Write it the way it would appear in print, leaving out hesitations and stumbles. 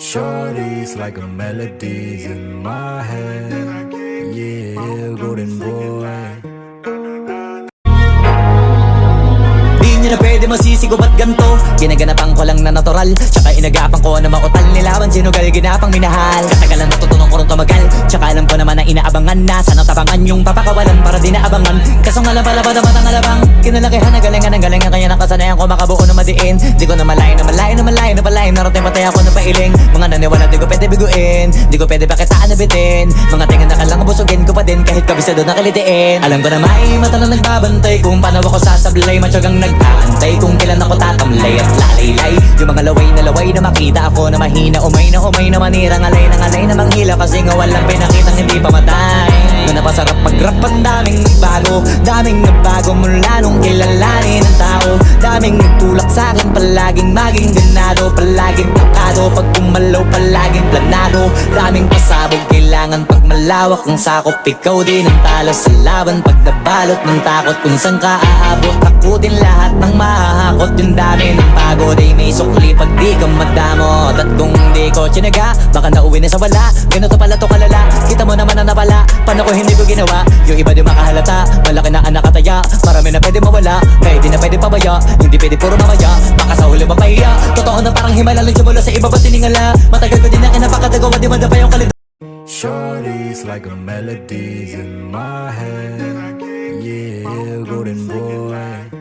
Shorty's like a melodies in my head. Yeah, golden boy. Di nyo na pwede masisigo ba't ganto? Ginaganapan ko lang na natural, tsaka inagapan ko na mautal. Nilaban sinugal, ginapang minahal. Katagalan natutunan ko rin tumagal, tsaka alam ko naman na inaabangan na. Sanang tabangan yung papakawalan para di naabangan. Kaso nga lang pala ba naman ang alabang kinalakihan na galingan ng galingan. Kaya nakasanayan ko makabuo na madiin. Di ko na malayo na malayo na malayo na palayo. Narating patay ako ng pailing. Mga naniwala di ko pwede biguin, di ko pwede pakitaan na bitin. Mga tingin na kalang busugin ko pa din kahit kabisado na kilitiin. Alam ko na may mata na nagbabantay kung paano ako sasablay. Matyagang nag-aantay kung kailan ako tatamlay at lalaylay. Yung mga laway na makita ako na mahina. Umay na manira, ngalay na manghila. Kasi nga walang pinakitang hindi pa matay. Doon na pasarap mag-rap, ang daming nagbago mula nung kilalanin ng tao. Daming nagtulak sa'kin, palaging maging ganado, palaging takado. Pag kumalaw, palaging planado. Daming pasabog, kailangan pag malawak ang sakop. Ikaw din ang talo sa laban, pag nabalot ng takot. Kung saan ka aabot, ako din lahat ng mahahakot. Yung dami ng pagod ay may sukli pag di ka madamot. At kung di ko tsinaga, baka nauwi na sa wala. Ganito pala to kalala, kita mo naman na napala. Paano ko hindi ko ginawa, yung iba di makahalata. Malaki na anak kataya, marami na pwede mawala. Kaya di na pwede pabaya, hindi pwede puro mamaya. Baka sa huli mapahiya, totoo na parang himala lang mula sa iba ba tiningala. Matagal ko din na kinapakatagawa, di man pa yung kalit. Shorty's like a melodies in my head. Yeah, golden boy.